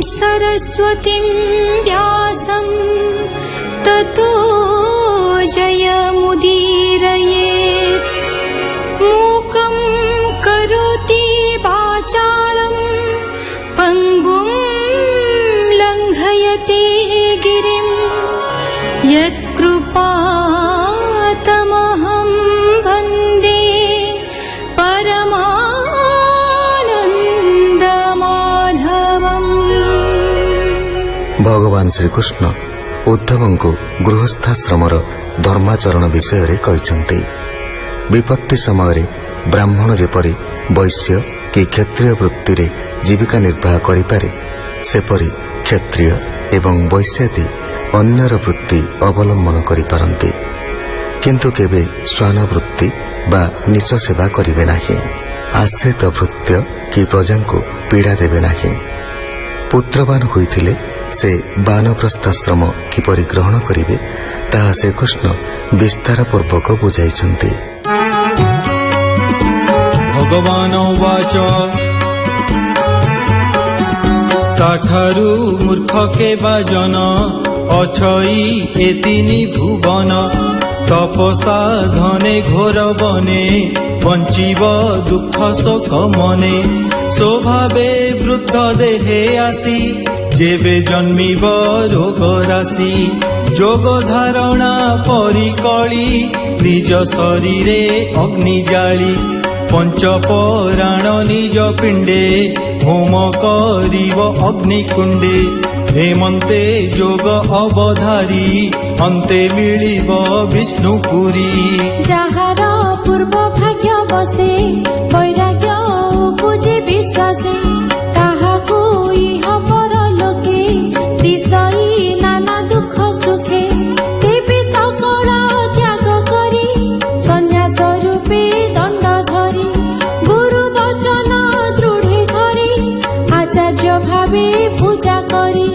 सरस्वतीं व्यासं ततो जयमुदीरयेत्। मूकं करोति वाचालं पङ्गुं लङ्घयते गिरिं यत्कृपातमहं वन्दे परमानन्दमाधवम्। भगवान श्रीकृष्ण उद्धव को गृहस्थाश्रमर धर्माचरण विषय कहते। विपत्ति समय ब्राह्मण जेपरी वैश्य कि क्षत्रिय वृत्ति रे जीविका निर्वाह करिपारे, सेपरी क्षत्रिय एवं वैश्यादि अन्यर वृत्ति अवलंबन करिपारन्ति, किंतु केबे स्वान वृत्ति बा नीच सेवा करिवे नाही। आश्रित भृत्य कि प्रजा को पीड़ा देवे नाही। पुत्रवान होइथिले से वानप्रस्थाश्रम किपरि ग्रहण करिवे ताहा श्रीकृष्ण विस्तार पूर्वक बुझाइछन्ति। भगवान उवाच ताठारु मूर्ख के बाजन अछई एतिनि भुवन। तपसा धने घोर बने बंचीब दुख शोक मने। स्वभावे वृद्ध देहे आसी जेबे जन्मीब रोग राशि। जोग धारणा परिकली निज शरीरे अग्नि जाली। पंचपराण निज पिंडे होम करिब अग्निकुंडे। हेमंते जोग अवधारी अंते मिलिब विष्णुपुरी। जाहार पूर्व भाग्य बसे वैराग्य पूजे विश्वासे। ताहाकु इह परलोके दिशई नाना दुख सुखे। देवी सकल त्याग करी सन्यास रूपे दंड धरी। गुरु वचन दृढ़े धरी आचार्य भावे पूजा करी।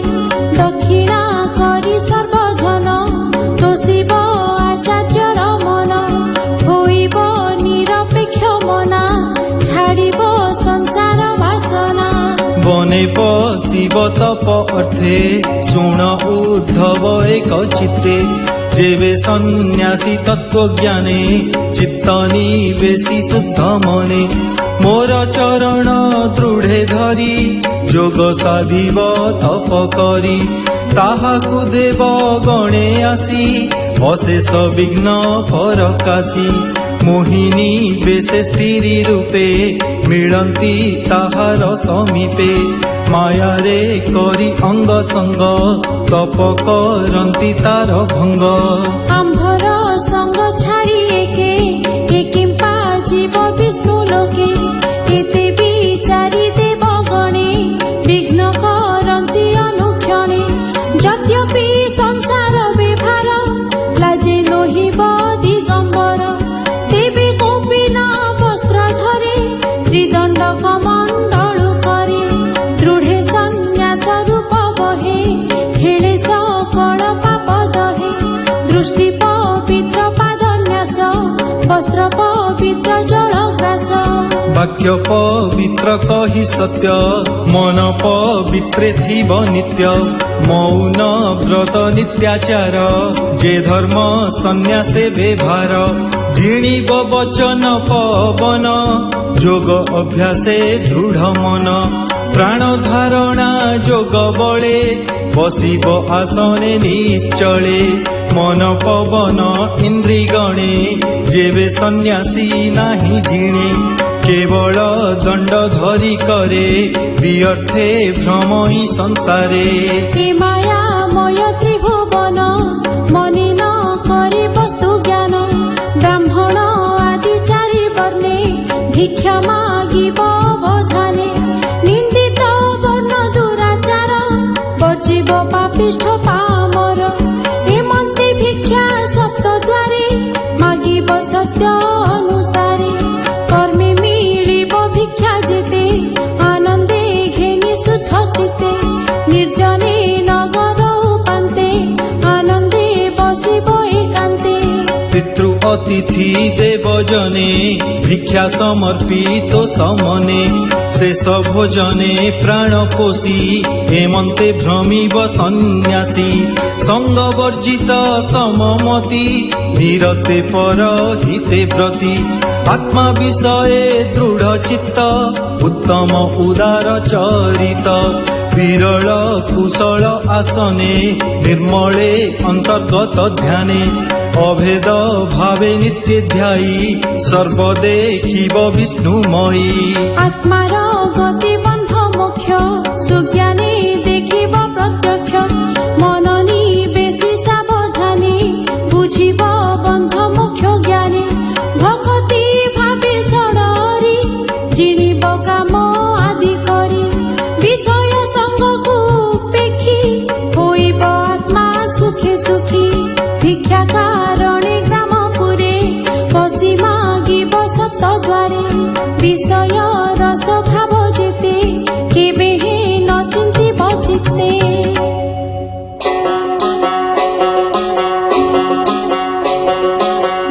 दक्षिणा करी सर्वधन तोषिब आचार्यर मन। होइब निरपेक्ष मना छाड़िब संसार वासना। बने पशिब तप अर्थे शुण उद्धव एक चित्ते। जेबे सन्यासी तत्व ज्ञाने चित्त निवेशी शुद्ध मने। मोर चरण दृढ़े धरी जोग साधिब तप करी। ताहाकु देव गणे आसी अशेष विघ्न परकाशी। मोहिनी बेशे स्थिरी रूपे मिलंती ताहार समीपे। माया रे करी अंग संग तप करंती तार भंग। आंभर संग छाड़ी एके किंपा जीव विष्णु लोके। एते विचारी देव गणे विघ्न करंती अनुक्षणे। यद्यपि संसार व्यवहार लाजे लोहिब दिगंबर। देवी कौपिन वस्त्र धरे त्रिदंड कमंडलु करे। दृढ़े सन्यास रूप बहे खेले सकल पाप दहे। दृष्टि पवित्र पादन्यास वस्त्र पवित्र जलग्रास। वाक्य पवित्र कहि सत्य मन पवित्रे थिब नित्य। मौन व्रत नित्याचार जे धर्म सन्यासे व्यवहार। झिणीब वचन पवन जोग अभ्यासे दृढ़ मन। प्राण धारणा जोग बळे बसिब आसने निश्चले। मन पवन इंद्री गणे जेबे सन्यासी नाही झिणे। केवल दंड धरी करे व्यर्थे भ्रमई संसारे। हे मायामय त्रिभुवन मने न करे वस्तु ज्ञान। ब्राह्मण आदि चारि वर्णे भिक्षा मागिब अवधाने। निंदित वर्ण दुराचार वर्जिब पापिष्ठ पामर। हेमंते भिक्षा सप्त द्वारे मागिब सत्य अनुसारे। कर्मे मिलिब भिक्षा जेते आनंदे घेनि सुख चिते। निर्जने नगर उपान्ते आनंदे बसिब एकान्ते। पितृ অতিথি দেব জনে ভিক্ষা সমর্পিত সমনে শেষ ভোজনে প্রাণ পোষি হেমন্তে ভ্রমিব সন্ন্যাসী সঙ্গবর্জিত সমমতি নিরতে পরহিতে ব্রতী আত্মা বিষয়ে দৃঢ় চিত্ত উত্তম উদার চরিত বিরল কুশল আসনে ନିର୍ମଳେ অন্তর্গত ধ্যানে অভেদ ভাবে নিত্য ধ্যায়ী সর্বদেখিব বিষ্ণুময়ী আত্মার গতি বন্ধ মোক্ষ সুজ্ঞানে দেখিব প্রত্যক্ষ মননি বেশি সাবধানে বুঝিব বন্ধ মোক্ষ জ্ঞানে ভকতি ভাবে সড়রি জিনিব কাম আদি করি বিষয় সঙ্গকু পেখি হইব আত্মা সুখে সুখী ভিক্ষা কারণে গ্রামপুরে পশি মাগিব সপ্ত দ্বারে বিষয় রস ভাব যেতে কেবে হে ন চিন্তিব চিত্তে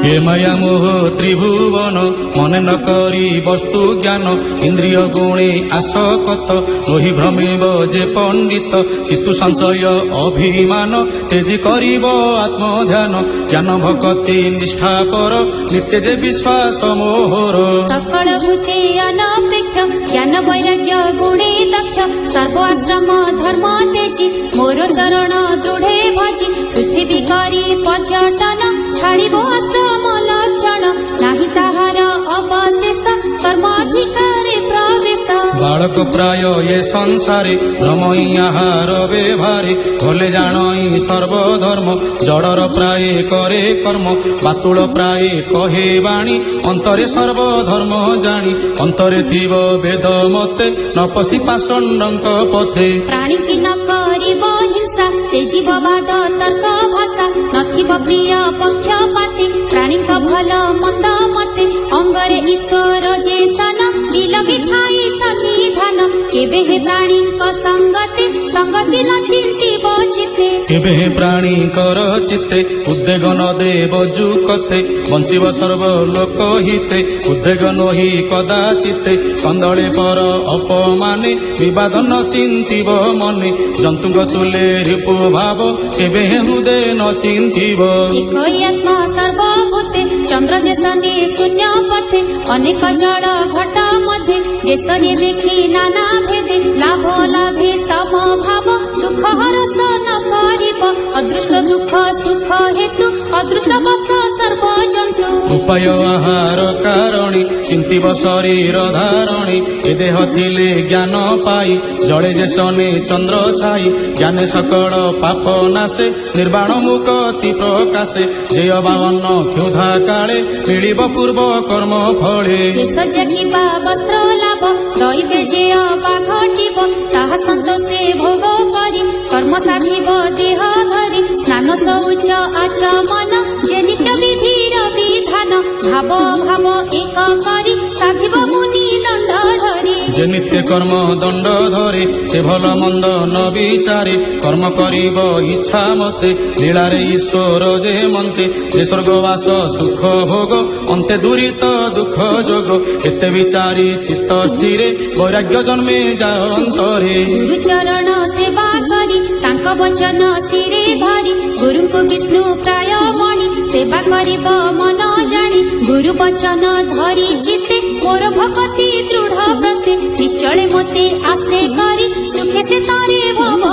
এ মায়া মোহ ত্রিভুবন মনে ন করি বস্তু জ্ঞান ইন্দ্রিয় গুণে আসকত নহি ভ্রমিব যে পণ্ডিত চিত্তু সংশয় অভিমান তেজি করিব আত্মধ্যান জ্ঞান ভকতি নিষ্ঠা পর নিত্য যে বিশ্বাস মোহর সকল ভূতে অনপেক্ষ জ্ঞান বৈরাগ্য গুণে দক্ষ সর্ব আশ্রম ধর্ম তেজি মোর চরণ দৃঢ়ে ভজি পৃথিবী করি পর্যটন ছাড়িব আশ্রম লক্ষণ নাহি তাহার অবশেষ কর্মাধিকারে প্রবেশ বালক প্রায় এ সংসারে ভ্রমই আহার ব্যবহারে ভলে জাণই সর্বধর্ম জড়র প্রায় করে কর্ম বাতুল প্রায় কহে বাণী অন্তরে সর্বধর্ম জানি অন্তরে থিব বেদ মতে ন পশি পাষণ্ডଙ୍କ পথে প্রাণী কি ন করিব হিংসা তেজিব বাদ তর্ক ভাষা নথিব প্রিয় পক্ষপাতি প্রাণীଙ୍କ ଭଲ ମନ୍ଦ ମତେ ଅଙ୍ଗରେ ଈଶ୍ୱର ଯେ ସନ ବିଲଗି ଥାଇ ସନ୍ନିଧାନ କେବେ ହେ ପ୍ରାଣୀଙ୍କ ସଙ୍ଗତି ସଙ୍ଗତି ନ ଚିନ୍ତିବ ଚିତ୍ତେ କେବେ হে ପ୍ରାଣୀଙ୍କର ଚିତ୍ତେ ଉଦ୍ବେଗ ନ ଦେବ ଯୁକତେ ବଞ୍ଚିବ ସର୍ବ ଲୋକ ହିତେ ଉଦ୍ବେଗ ନୋହି କଦାଚିତେ କନ୍ଦଳେ ପର ଅପମାନେ ବିବାଦ ନ ଚିନ୍ତିବ ମନେ ଜନ୍ତୁଙ୍କ ତୁଲେ ରିପୁ ଭାବ କେବେ হে ହୃଦେ ନ ଚିନ୍ତିବ একই আত্মা সর্বভূতে চন্দ্র যেসনে শূন্য পথে অনেক জল ঘট মধ্যে যেসনে দেখি নানা ভেদে লাভ লাভে সমভাব দুঃখ হরস ন করিব অদৃষ্ট দুঃখ সুখ হেতু অদৃষ্ট বস সর্বজন্তু ଉପାୟ ଆହାର କାରଣୀ ଚିନ୍ତିବ ଶରୀର ଧାରଣୀ ଏ ଦେହ ଥିଲେ ଜ୍ଞାନ ପାଇ ଜଳେ ଯେ ଶନେ ଚନ୍ଦ୍ର ଛାଇ ଜ୍ଞାନେ ସକଳ ପାପ ନାଶେ ନିର୍ବାଣ ମୁକତି ପ୍ରକାଶେ ଯେ ଅବାବନ କ୍ଷୁଧା କାଳେ ମିଳିବ ପୂର୍ବ କର୍ମ ଫଳେ কেশ জাগিবা বস্ত্র লাভ দৈবে যে অবা ঘটিব তাহা সন্তোষে ভোগ করি কর্ম সাধিব দেহ ধরি স্নান শৌচ আচমন যে নিত্য বিধির বিধান ভাব ভাব এক করি সাধিব মুনি দণ্ড ধরি যে নিত্য কর্ম দণ্ড ধরে সে ଭଲ ମନ୍ଦ ନ ବିଚାରେ କର୍ମ କରିବ ଇଚ୍ଛା ମତେ ଲୀଳାରେ ଈଶ୍ୱର ଯେ ମନ୍ତେ ଯେ ସ୍ୱର୍ଗବାସ ସୁଖ ଭୋଗ ଅନ୍ତେ ଦୂରିତ ଦୁଃଖ ଯୋଗ ଏତେ ବିଚାରି ଚିତ୍ତ ସ୍ଥିରେ ବୈରାଗ୍ୟ ଜନ୍ମେ ଯା ଅନ୍ତରେ গুরু চরণ সেবা করি তাঙ্ক বচন শিরে ধরি গুরুଙ୍କୁ বিষ্ণু প্রায় মণি সেবা করিব মন জানি গুরু বচন ধরি চিত্তে মোর ভকতি দৃঢ় ব্রতে নিশ্চলে মতে আশ্রয় করি সুখে সে তারে ভব